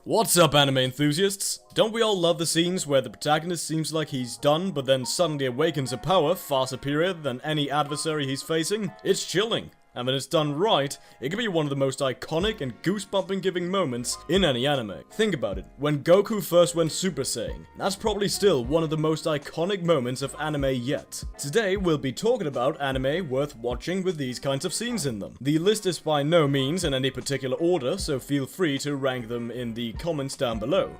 What's up, anime enthusiasts? Don't we all love the scenes where the protagonist seems like he's done but then suddenly awakens a power far superior than any adversary he's facing? It's chilling. And when it's done right, it can be one of the most iconic and goosebump-giving moments in any anime. Think about it, when Goku first went Super Saiyan, that's probably still one of the most iconic moments of anime yet. Today, we'll be talking about anime worth watching with these kinds of scenes in them. The list is by no means in any particular order, so feel free to rank them in the comments down below.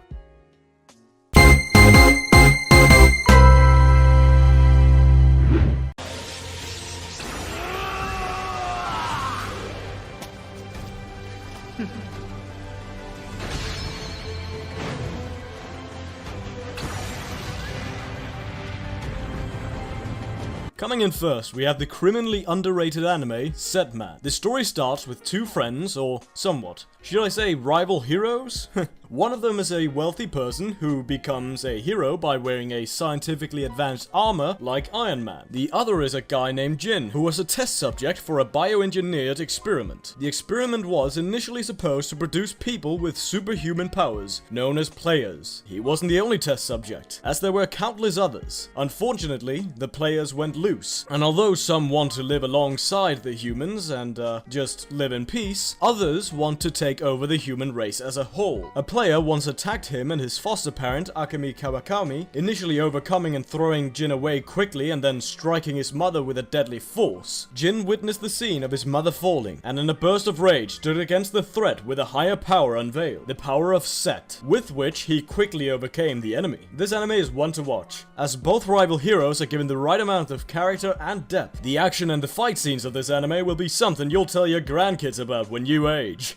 Coming in first, we have the criminally underrated anime, Setman. The story starts with two friends, or somewhat. Should I say rival heroes? One of them is a wealthy person who becomes a hero by wearing a scientifically advanced armor like Iron Man. The other is a guy named Jin, who was a test subject for a bioengineered experiment. The experiment was initially supposed to produce people with superhuman powers, known as players. He wasn't the only test subject, as there were countless others. Unfortunately, the players went loose, and although some want to live alongside the humans and just live in peace, others want to take over the human race as a whole. A player once attacked him and his foster parent Akemi Kawakami, initially overcoming and throwing Jin away quickly and then striking his mother with a deadly force. Jin witnessed the scene of his mother falling and in a burst of rage stood against the threat with a higher power unveiled, the power of Set, with which he quickly overcame the enemy. This anime is one to watch, as both rival heroes are given the right amount of character and depth. The action and the fight scenes of this anime will be something you'll tell your grandkids about when you age.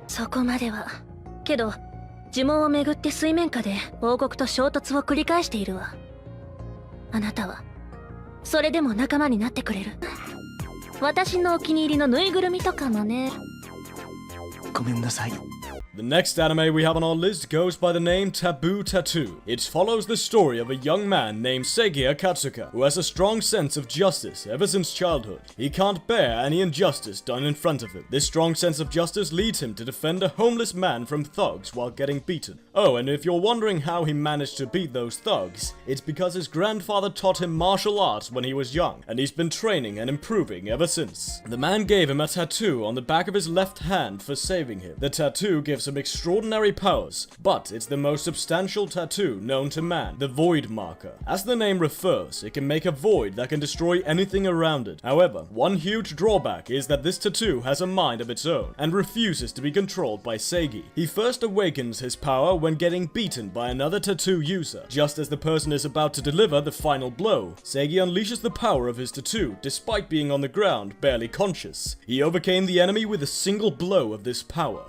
そこまでは。けど、呪文をめぐって水面下で王国と衝突を繰り返しているわ。あなたは、それでも仲間になってくれる。私のお気に入りのぬいぐるみとかもね。ごめんなさい。 The next anime we have on our list goes by the name Taboo Tattoo. It follows the story of a young man named Seiji Akatsuka, who has a strong sense of justice ever since childhood. He can't bear any injustice done in front of him. This strong sense of justice leads him to defend a homeless man from thugs while getting beaten. Oh, and if you're wondering how he managed to beat those thugs, it's because his grandfather taught him martial arts when he was young, and he's been training and improving ever since. The man gave him a tattoo on the back of his left hand for saving him. The tattoo gives some extraordinary powers, but it's the most substantial tattoo known to man, the Void Marker. As the name refers, it can make a void that can destroy anything around it. However, one huge drawback is that this tattoo has a mind of its own, and refuses to be controlled by Seiji. He first awakens his power when getting beaten by another tattoo user. Just as the person is about to deliver the final blow, Seiji unleashes the power of his tattoo, despite being on the ground, barely conscious. He overcame the enemy with a single blow of this power.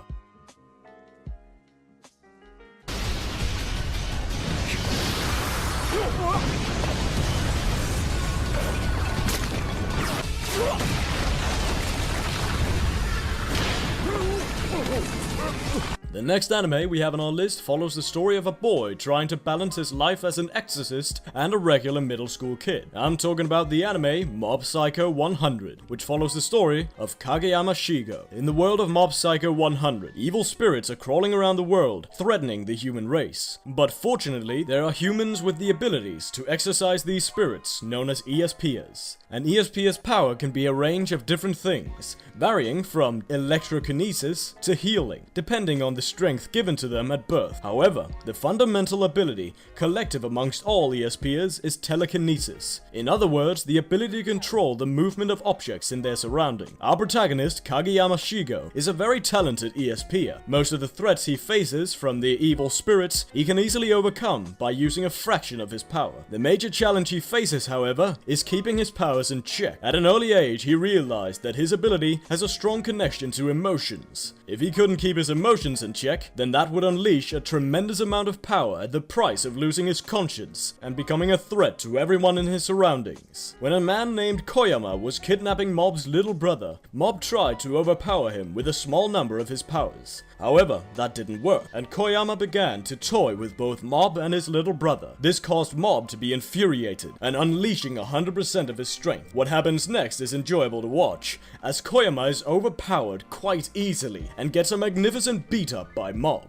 The next anime we have on our list follows the story of a boy trying to balance his life as an exorcist and a regular middle school kid. I'm talking about the anime Mob Psycho 100, which follows the story of Kageyama Shigo. In the world of Mob Psycho 100, evil spirits are crawling around the world, threatening the human race. But fortunately, there are humans with the abilities to exorcise these spirits, known as ESPers. An ESPer's power can be a range of different things, varying from electrokinesis to healing, depending on the strength given to them at birth. However, the fundamental ability, collective amongst all ESPers, is telekinesis. In other words, the ability to control the movement of objects in their surrounding. Our protagonist, Kageyama Shigo, is a very talented ESPer. Most of the threats he faces from the evil spirits, he can easily overcome by using a fraction of his power. The major challenge he faces, however, is keeping his powers in check. At an early age, he realized that his ability has a strong connection to emotions. If he couldn't keep his emotions in check, then that would unleash a tremendous amount of power at the price of losing his conscience and becoming a threat to everyone in his surroundings. When a man named Koyama was kidnapping Mob's little brother, Mob tried to overpower him with a small number of his powers. However, that didn't work, and Koyama began to toy with both Mob and his little brother. This caused Mob to be infuriated and unleashing 100% of his strength. What happens next is enjoyable to watch, as Koyama Kiriyama is overpowered quite easily and gets a magnificent beat up by Mob.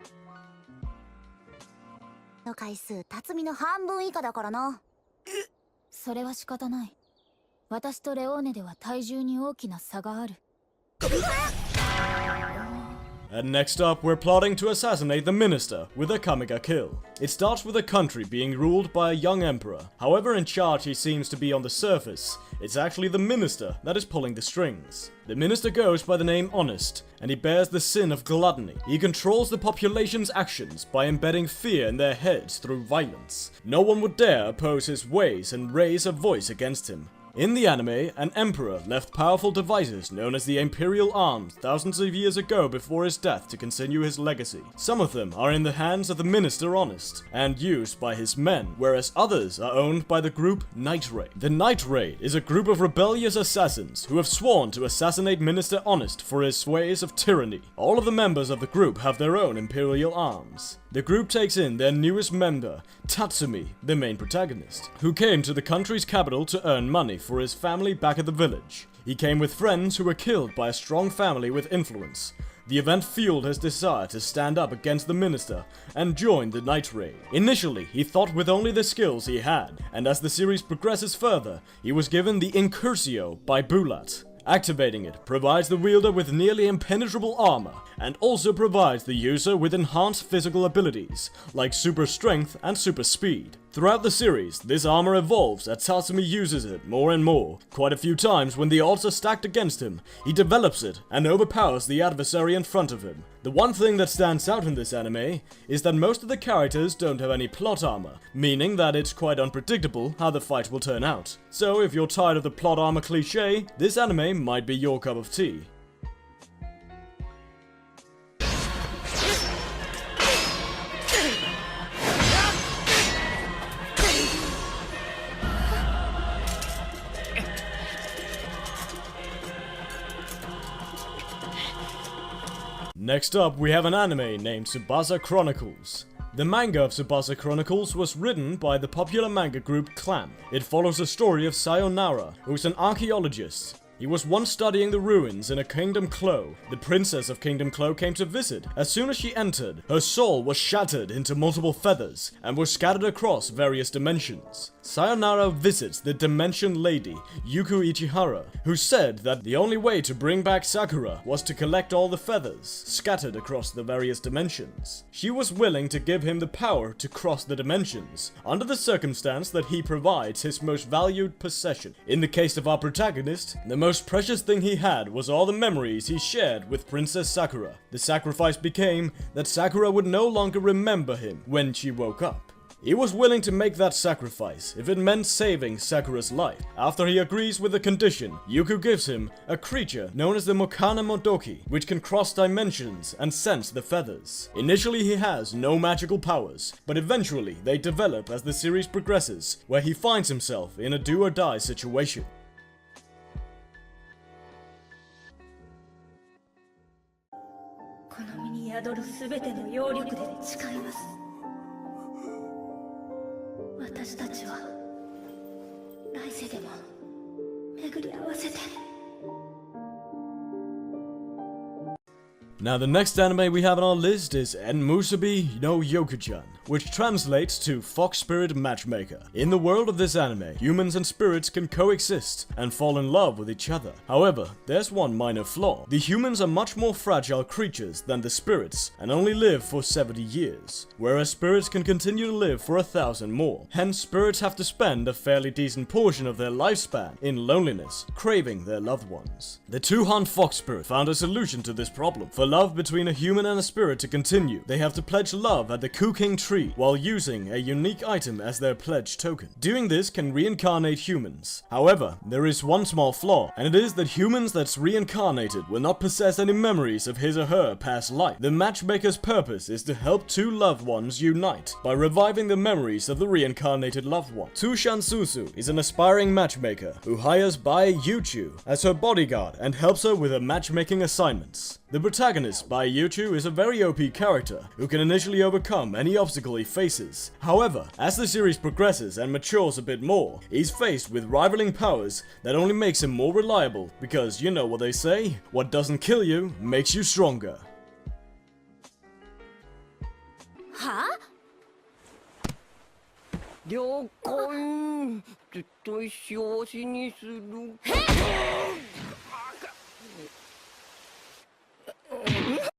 の回数辰巳の半分以下だからな。それは仕方ない。私とレオーネでは体重に大きな差がある。 And next up, we're plotting to assassinate the minister with a 𝐜𝐴𝐽𝐽𝐻 kill. It starts with a country being ruled by a young emperor. However in charge he seems to be on the surface, it's actually the minister that is pulling the strings. The minister goes by the name Honest, and he bears the sin of gluttony. He controls the population's actions by embedding fear in their heads through violence. No one would dare oppose his ways and raise a voice against him. In the anime, an emperor left powerful devices known as the Imperial Arms thousands of years ago before his death to continue his legacy. Some of them are in the hands of the Minister Honest and used by his men, whereas others are owned by the group Night Raid. The Night Raid is a group of rebellious assassins who have sworn to assassinate Minister Honest for his ways of tyranny. All of the members of the group have their own Imperial Arms. The group takes in their newest member, Tatsumi, the main protagonist, who came to the country's capital to earn money for his family back at the village. He came with friends who were killed by a strong family with influence. The event fueled his desire to stand up against the minister and join the Night Raid. Initially, he thought with only the skills he had, and as the series progresses further, he was given the Incursio by Bulat. Activating it provides the wielder with nearly impenetrable armor, and also provides the user with enhanced physical abilities, like super strength and super speed. Throughout the series, this armor evolves as Tatsumi uses it more and more. Quite a few times when the odds are stacked against him, he develops it and overpowers the adversary in front of him. The one thing that stands out in this anime is that most of the characters don't have any plot armor, meaning that it's quite unpredictable how the fight will turn out. So if you're tired of the plot armor cliché, this anime might be your cup of tea. Next up, we have an anime named Tsubasa Chronicles. The manga of Tsubasa Chronicles was written by the popular manga group Clamp. It follows the story of Sayonara, who is an archaeologist. He was once studying the ruins in a Kingdom 𝐜𝐴. The princess of Kingdom 𝐜𝐴 came to visit. As soon as she entered, her soul was shattered into multiple feathers and was scattered across various dimensions. Sayonara visits the Dimension Lady, Yuku Ichihara, who said that the only way to bring back Sakura was to collect all the feathers scattered across the various dimensions. She was willing to give him the power to cross the dimensions, under the circumstance that he provides his most valued possession. In the case of our protagonist, the most precious thing he had was all the memories he shared with Princess Sakura. The sacrifice became that Sakura would no longer remember him when she woke up. He was willing to make that sacrifice if it meant saving Sakura's life. After he agrees with the condition, Yuku gives him a creature known as the Mokana Modoki, which can cross dimensions and sense the feathers. Initially he has no magical powers, but eventually they develop as the series progresses, where he finds himself in a do-or-die situation. この身に宿るすべての妖力で誓います。私たちは来世でも巡り合わせて。 Now the next anime we have on our list is 𝐸𝐻𝐸 no Yoku-chan, which translates to Fox Spirit Matchmaker. In the world of this anime, humans and spirits can coexist and fall in love with each other. However, there's one minor flaw. The humans are much more fragile creatures than the spirits and only live for 70 years, whereas spirits can continue to live for 1,000 more. Hence, spirits have to spend a fairly decent portion of their lifespan in loneliness, craving their loved ones. The two-hand fox spirit found a solution to this problem. For love between a human and a spirit to continue, they have to pledge love at the 𝐿 tree while using a unique item as their pledge token. Doing this can reincarnate humans. However, there is one small flaw, and it is that humans that's reincarnated will not possess any memories of his or her past life. The matchmaker's purpose is to help two loved ones unite by reviving the memories of the reincarnated loved one. Tushan Susu is an aspiring matchmaker who hires Bai Yuchu as her bodyguard and helps her with her matchmaking assignments. The protagonist, 𝐒𝐻𝐻𝐸, is a very OP character who can initially overcome any obstacle he faces. However, as the series progresses and matures a bit more, he's faced with rivaling powers that only makes him more reliable because you know what they say, what doesn't kill you makes you stronger. は了解絶対幸せにする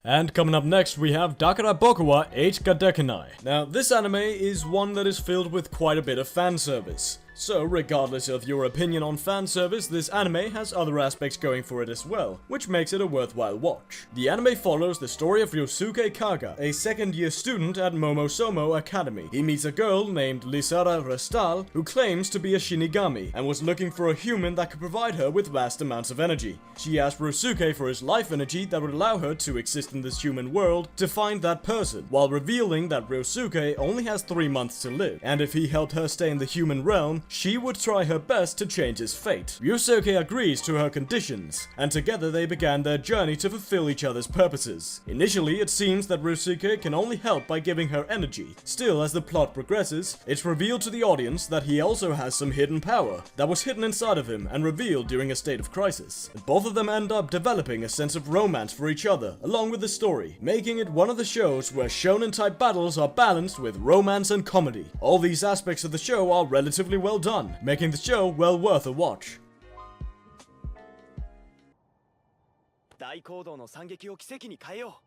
And coming up next, we have 𝐷𝐸𝐴 𝐜𝐡𝐚𝐧𝐧𝐞𝐥. Now, this anime is one that is filled with quite a bit of fan service. So, regardless of your opinion on fan service, this anime has other aspects going for it as well, which makes it a worthwhile watch. The anime follows the story of 𝐿𝐻𝐸𝐾𝐥, a second-year student at Momosomo Academy. He meets a girl named 𝐿isara Restal, who claims to be a Shinigami, and was looking for a human that could provide her with vast amounts of energy. She asked Ryosuke for his life energy that would allow her to exist in this human world to find that person, while revealing that Ryosuke only has 3 months to live, and if he helped her stay in the human realm, she would try her best to change his fate. Ryosuke agrees to her conditions, and together they began their journey to fulfill each other's purposes. Initially, it seems that Ryosuke can only help by giving her energy. Still, as the plot progresses, it's revealed to the audience that he also has some hidden power that was hidden inside of him and revealed during a state of crisis. Both of them end up developing a sense of romance for each other, along with the story, making it one of the shows where shonen-type battles are balanced with romance and comedy. All these aspects of the show are relatively well done, making the show well worth a watch. 大行動の惨劇を奇跡に変えよう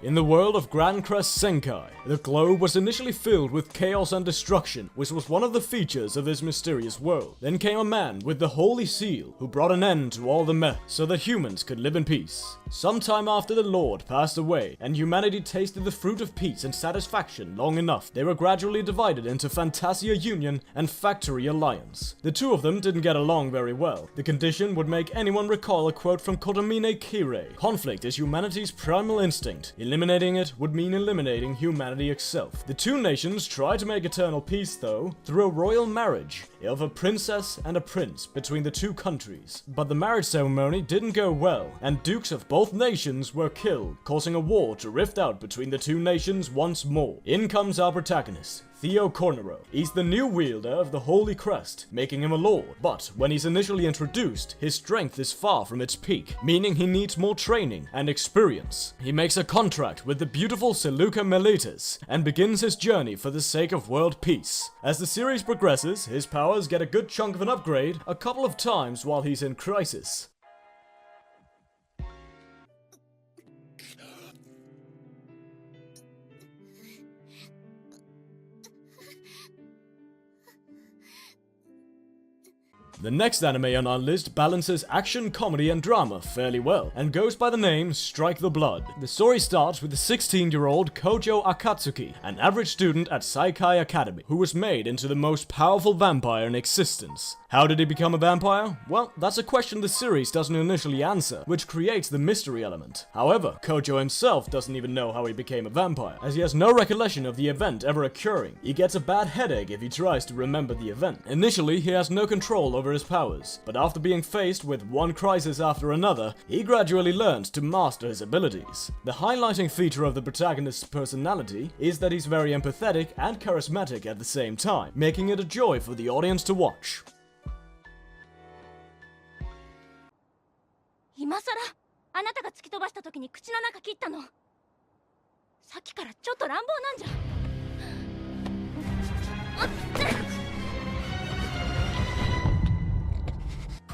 In the world of Grand Crest Senkai, the globe was initially filled with chaos and destruction, which was one of the features of this mysterious world. Then came a man with the Holy Seal, who brought an end to all the mess, so that humans could live in peace. Sometime after the Lord passed away, and humanity tasted the fruit of peace and satisfaction long enough, they were gradually divided into Fantasia Union and Factory Alliance. The two of them didn't get along very well. The condition would make anyone recall a quote from Kotomine Kirei: "Conflict is humanity's primal instinct. Eliminating it would mean eliminating humanity itself." The two nations tried to make eternal peace, though, through a royal marriage of a princess and a prince between the two countries. But the marriage ceremony didn't go well, and dukes of both nations were killed, causing a war to rift out between the two nations once more. In comes our protagonist, 𝐸𝐸. He's the new wielder of the Holy Crest, making him a lord. But when he's initially introduced, his strength is far from its peak, meaning he needs more training and experience. He makes a contract with the beautiful Seleucia Meletis and begins his journey for the sake of world peace. As the series progresses, his powers get a good chunk of an upgrade a couple of times while he's in crisis. The next anime on our list balances action, comedy, and drama fairly well, and goes by the name Strike the Blood. The story starts with the 16-year-old Kojo Akatsuki, an average student at Saikai Academy, who was made into the most powerful vampire in existence. How did he become a vampire? Well, that's a question the series doesn't initially answer, which creates the mystery element. However, Kojo himself doesn't even know how he became a vampire, as he has no recollection of the event ever occurring. He gets a bad headache if he tries to remember the event. Initially, he has no control over his powers, but after being faced with one crisis after another, he gradually learns to master his abilities. The highlighting feature of the protagonist's personality is that he's very empathetic and charismatic at the same time, making it a joy for the audience to watch. 今さらあなたが突き飛ばした時に口の中切ったの。さっきからちょっと乱暴なんじゃ。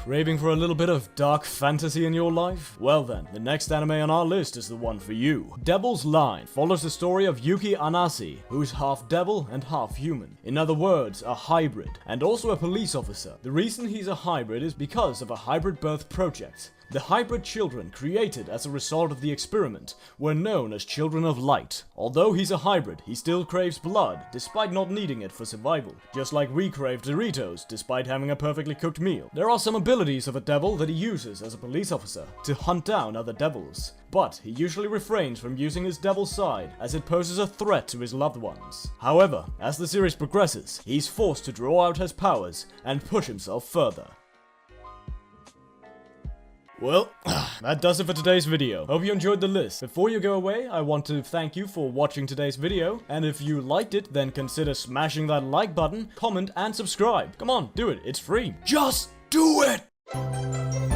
Craving for a little bit of dark fantasy in your life? Well then, the next anime on our list is the one for you. Devil's Line follows the story of Yuki Anase, who's half devil and half human. In other words, a hybrid, and also a police officer. The reason he's a hybrid is because of a hybrid birth project. The hybrid children created as a result of the experiment were known as Children of Light. Although he's a hybrid, he still craves blood, despite not needing it for survival. Just like we crave Doritos, despite having a perfectly cooked meal. There are some abilities of a devil that he uses as a police officer to hunt down other devils. But he usually refrains from using his devil side, as it poses a threat to his loved ones. However, as the series progresses, he's forced to draw out his powers and push himself further. Well, that does it for today's video. Hope you enjoyed the list. Before you go away, I want to thank you for watching today's video, and if you liked it, then consider smashing that like button, comment, and subscribe. Come on, do it. It's free. Just do it!